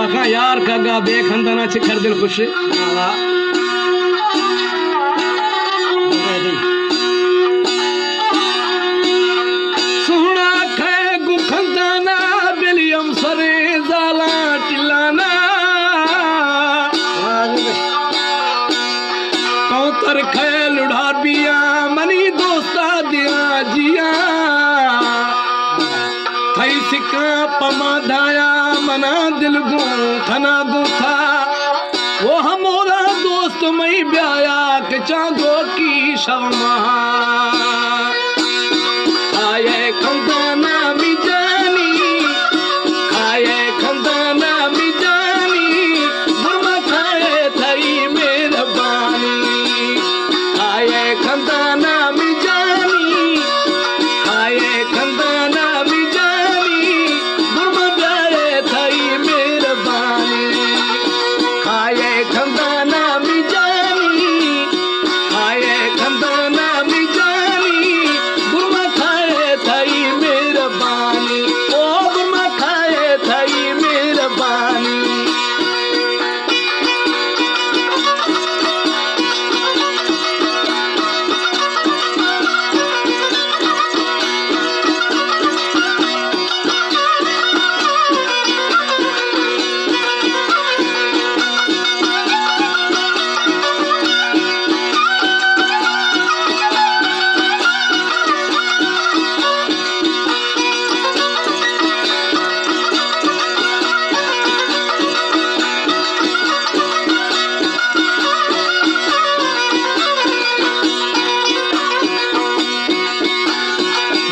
आखा यार कागा देख हंदना छिखर दिल खुश सुना खे गुखंदना विलियम सरे जाला टिलाना कौतर खे लुढ़ा बिया मनी दोस्ता दिया जिया थई सिका पमाधाया मना दिल गो खना गुथा वो हमारा दोस्त मई ब्याया के चांदो की शर्मा आये खंदाना मिजानी आये खंदाना मिजानी बुरमा खाए थई मेहरबानी आये खंदाना मिजानी आये खंदाना मिजानी बुरमा ब्याए थई मेहरबानी आये खंदाना मिजानी आये खंदाना मिजानी बुरमा खाए थई मेहरबानी ओ बुरमा खाए थई मेहरबानी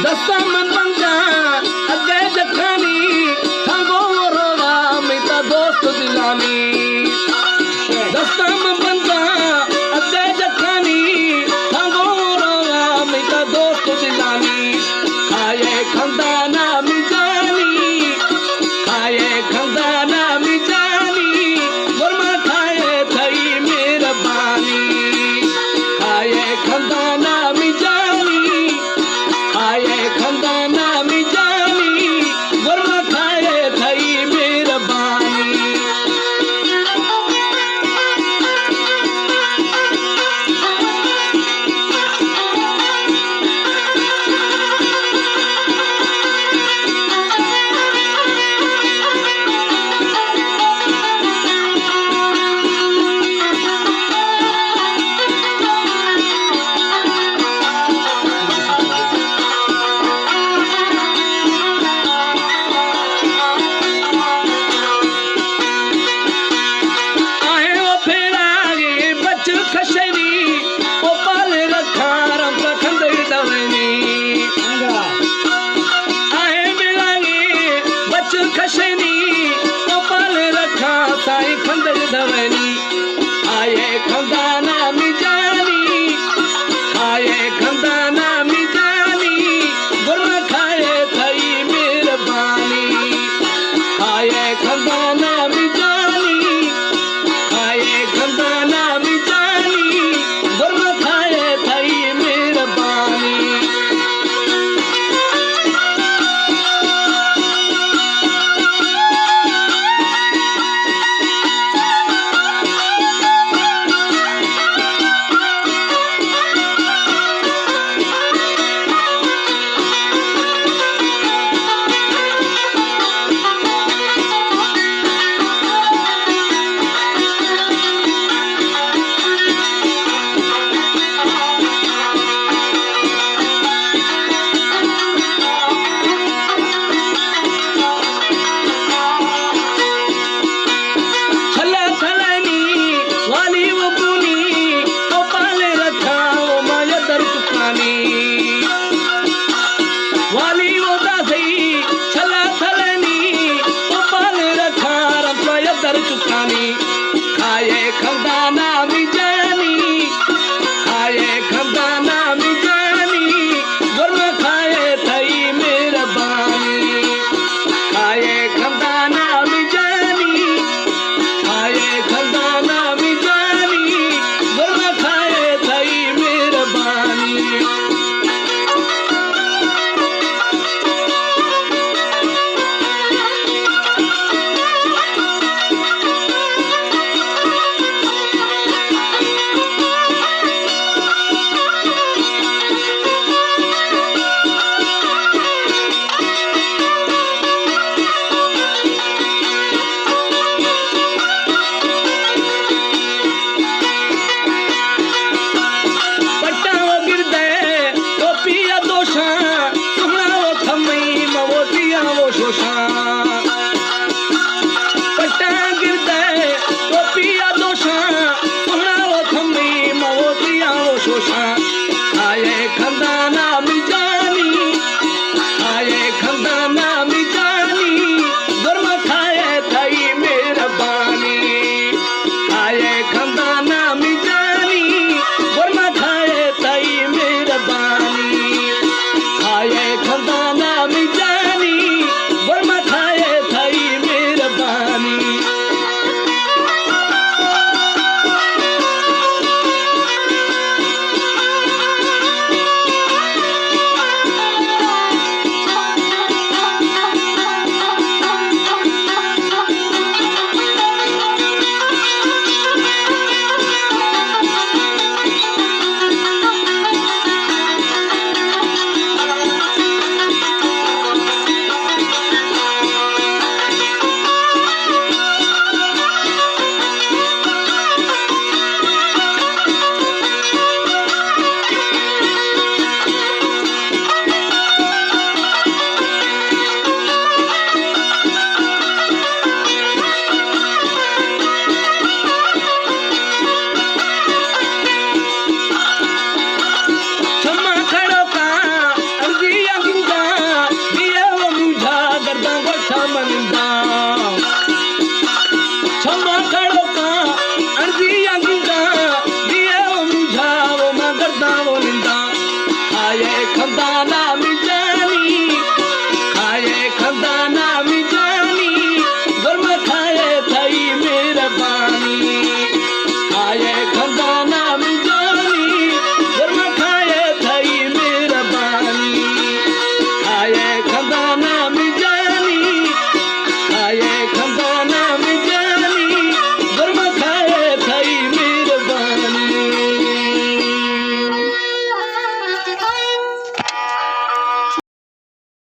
दस्ता मन बंदा अगे जखानी थगो रोवा मिता दोस्त दिलानी